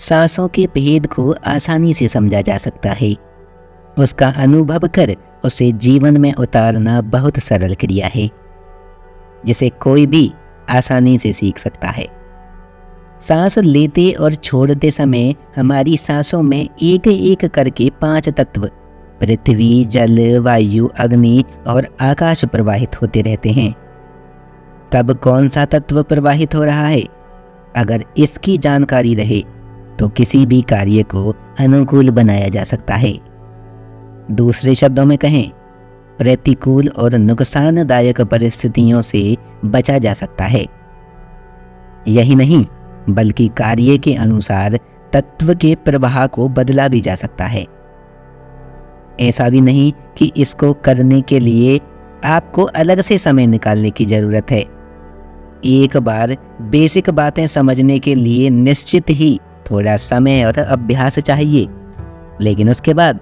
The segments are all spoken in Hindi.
सांसों के भेद को आसानी से समझा जा सकता है। उसका अनुभव कर उसे जीवन में उतारना बहुत सरल क्रिया है, जिसे कोई भी आसानी से सीख सकता है। सांस लेते और छोड़ते समय हमारी सांसों में एक एक करके 5 तत्व पृथ्वी, जल, वायु, अग्नि और आकाश प्रवाहित होते रहते हैं। कब कौन सा तत्व प्रवाहित हो रहा है, अगर इसकी जानकारी रहे तो किसी भी कार्य को अनुकूल बनाया जा सकता है। दूसरे शब्दों में कहें, प्रतिकूल और नुकसानदायक परिस्थितियों से बचा जा सकता है। यही नहीं, बल्कि कार्य के अनुसार तत्व के प्रवाह को बदला भी जा सकता है। ऐसा भी नहीं कि इसको करने के लिए आपको अलग से समय निकालने की जरूरत है। एक बार बेसिक बातें समझने के लिए निश्चित ही थोड़ा समय और अभ्यास चाहिए, लेकिन उसके बाद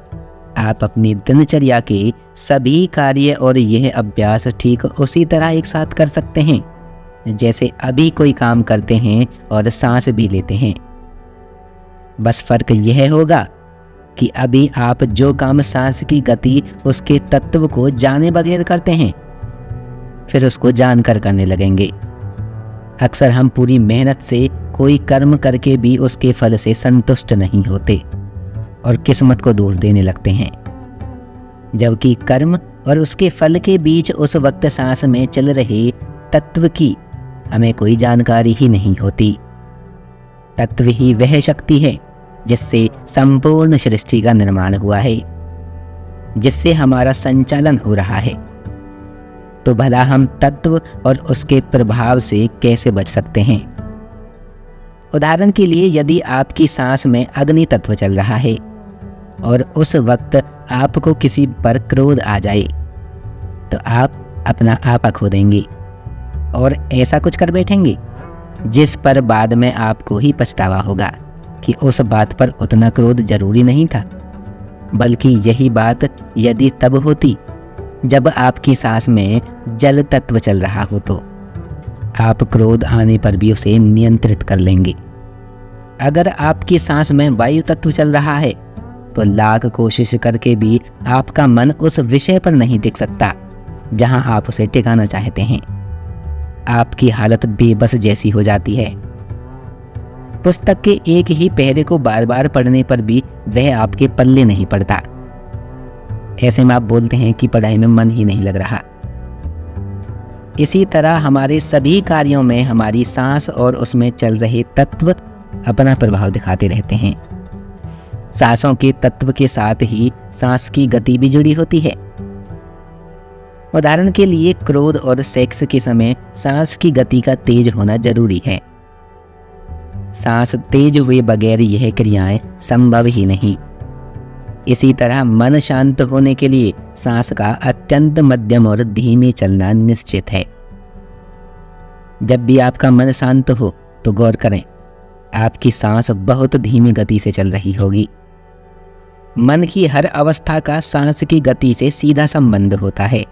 आप अपनी दिनचर्या के सभी कार्य और यह अभ्यास ठीक उसी तरह एक साथ कर सकते हैं जैसे अभी कोई काम करते हैं और सांस भी लेते हैं। बस फर्क यह होगा कि अभी आप जो काम सांस की गति उसके तत्व को जाने बगैर करते हैं, फिर उसको जानकर करने लगेंगे। अक्सर हम पूरी मेहनत से कोई कर्म करके भी उसके फल से संतुष्ट नहीं होते और किस्मत को दोष देने लगते हैं, जबकि कर्म और उसके फल के बीच उस वक्त सांस में चल रहे तत्व की हमें कोई जानकारी ही नहीं होती। तत्व ही वह शक्ति है जिससे संपूर्ण सृष्टि का निर्माण हुआ है, जिससे हमारा संचालन हो रहा है। तो भला हम तत्व और उसके प्रभाव से कैसे बच सकते हैं? उदाहरण के लिए, यदि आपकी सांस में अग्नि तत्व चल रहा है और उस वक्त आपको किसी पर क्रोध आ जाए, तो आप अपना आपा खो देंगे और ऐसा कुछ कर बैठेंगे जिस पर बाद में आपको ही पछतावा होगा कि उस बात पर उतना क्रोध जरूरी नहीं था। बल्कि यही बात यदि तब होती जब आपकी सांस में जल तत्व चल रहा हो, तो आप क्रोध आने पर भी उसे नियंत्रित कर लेंगे। अगर आपकी सांस में वायु तत्व चल रहा है, तो लाख कोशिश करके भी आपका मन उस विषय पर नहीं टिक सकता जहां आप उसे टिकाना चाहते हैं। आपकी हालत बेबस जैसी हो जाती है। पुस्तक के एक ही पहरे को बार बार पढ़ने पर भी वह आपके पल्ले नहीं पड़ता। ऐसे में आप बोलते हैं कि पढ़ाई में मन ही नहीं लग रहा। इसी तरह हमारे सभी कार्यों में हमारी सांस और उसमें चल रहे तत्व अपना प्रभाव दिखाते रहते हैं। सांसों के तत्व के साथ ही सांस की गति भी जुड़ी होती है। उदाहरण के लिए, क्रोध और सेक्स के समय सांस की गति का तेज होना जरूरी है। सांस तेज हुए बगैर यह क्रियाएं संभव ही नहीं। इसी तरह मन शांत होने के लिए सांस का अत्यंत मध्यम और धीमे चलना निश्चित है। जब भी आपका मन शांत हो तो गौर करें, आपकी सांस बहुत धीमी गति से चल रही होगी। मन की हर अवस्था का सांस की गति से सीधा संबंध होता है।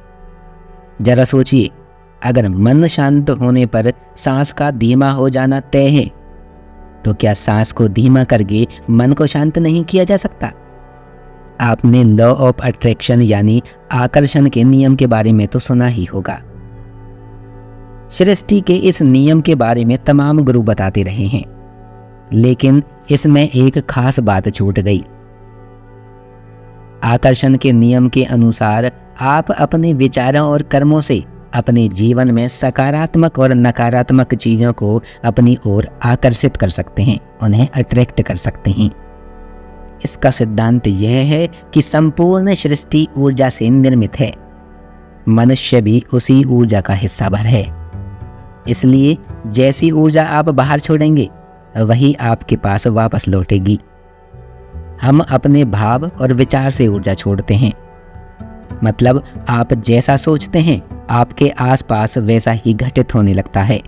जरा सोचिए, अगर मन शांत होने पर सांस का धीमा हो जाना तय है, तो क्या सांस को धीमा करके मन को शांत नहीं किया जा सकता? आपने लॉ ऑफ अट्रैक्शन यानी आकर्षण के नियम के बारे में तो सुना ही होगा। सृष्टि के इस नियम के बारे में तमाम गुरु बताते रहे हैं, लेकिन इसमें एक खास बात छूट गई। आकर्षण के नियम के अनुसार आप अपने विचारों और कर्मों से अपने जीवन में सकारात्मक और नकारात्मक चीजों को अपनी ओर आकर्षित कर सकते हैं, उन्हें अट्रैक्ट कर सकते हैं। इसका सिद्धांत यह है कि संपूर्ण सृष्टि ऊर्जा से निर्मित है। मनुष्य भी उसी ऊर्जा का हिस्सा भर है। इसलिए जैसी ऊर्जा आप बाहर छोड़ेंगे, वही आपके पास वापस लौटेगी। हम अपने भाव और विचार से ऊर्जा छोड़ते हैं। मतलब आप जैसा सोचते हैं, आपके आसपास वैसा ही घटित होने लगता है।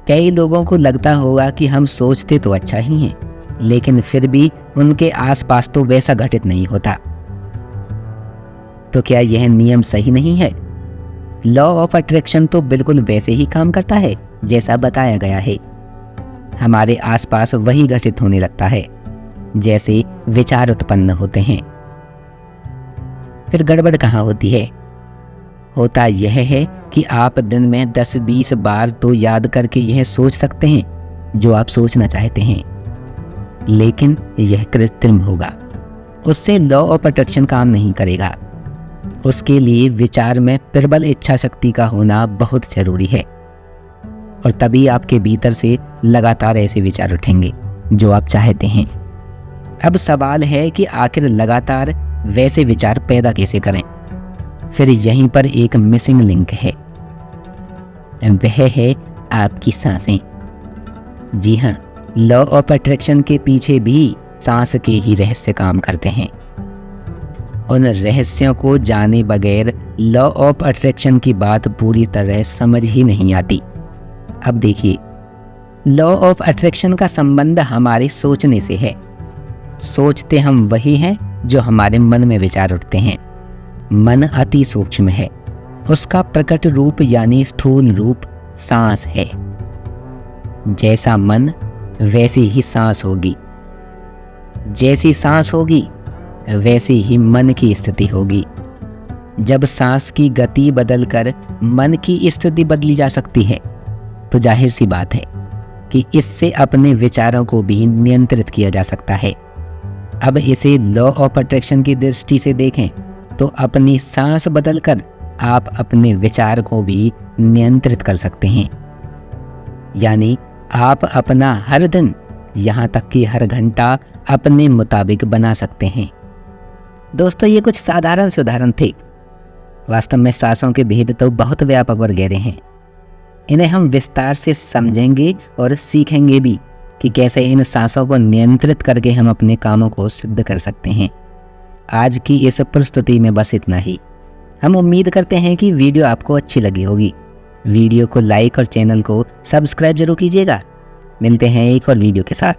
कई लोगों को लगता होगा कि हम सोचते तो अच्छा ही हैं, लेकिन फिर भी उनके आसपास तो वैसा घटित नहीं होता। तो क्या यह नियम सही नहीं है? लॉ ऑफ अट्रैक्शन तो बिल्कुल वैसे ही काम करता है जैसा बताया गया है। हमारे आसपास वही घटित होने लगता है जैसे विचार उत्पन्न होते हैं। फिर गड़बड़ कहाँ होती है? होता यह है कि आप दिन में 10-20 बार तो याद करके यह सोच सकते हैं जो आप सोचना चाहते हैं, लेकिन यह कृत्रिम होगा। उससे लॉ ऑफ अट्रैक्शन काम नहीं करेगा। उसके लिए विचार में प्रबल इच्छा शक्ति का होना बहुत जरूरी है, और तभी आपके भीतर से लगातार ऐसे विचार उठेंगे जो आप चाहते हैं। अब सवाल है कि आखिर लगातार वैसे विचार पैदा कैसे करें? फिर यहीं पर एक मिसिंग लिंक है, वह है आपकी सांसें। जी हाँ, लॉ ऑफ अट्रैक्शन के पीछे भी सांस के ही रहस्य काम करते हैं। उन रहस्यों को जाने बगैर लॉ ऑफ अट्रैक्शन की बात पूरी तरह समझ ही नहीं आती। अब देखिए, लॉ ऑफ अट्रैक्शन का संबंध हमारे सोचने से है। सोचते हम वही हैं जो हमारे मन में विचार उठते हैं। मन अति सूक्ष्म है, उसका प्रकट रूप यानी स्थूल रूप सांस है। जैसा मन वैसी ही सांस होगी, जैसी सांस होगी वैसी ही मन की स्थिति होगी। जब सांस की गति बदलकर मन की स्थिति बदली जा सकती है तो जाहिर सी बात है कि इससे अपने विचारों को भी नियंत्रित किया जा सकता है। अब इसे लॉ ऑफ अट्रैक्शन की दृष्टि से देखें तो अपनी सांस बदलकर आप अपने विचार को भी नियंत्रित कर सकते हैं। यानी आप अपना हर दिन, यहाँ तक कि हर घंटा अपने मुताबिक बना सकते हैं। दोस्तों, ये कुछ साधारण से उदाहरण थे। वास्तव में सांसों के भेद तो बहुत व्यापक और गहरे हैं। इन्हें हम विस्तार से समझेंगे और सीखेंगे भी कि कैसे इन सांसों को नियंत्रित करके हम अपने कामों को सिद्ध कर सकते हैं। आज की इस प्रस्तुति में बस इतना ही। हम उम्मीद करते हैं कि वीडियो आपको अच्छी लगी होगी। वीडियो को लाइक और चैनल को सब्सक्राइब जरूर कीजिएगा। मिलते हैं एक और वीडियो के साथ।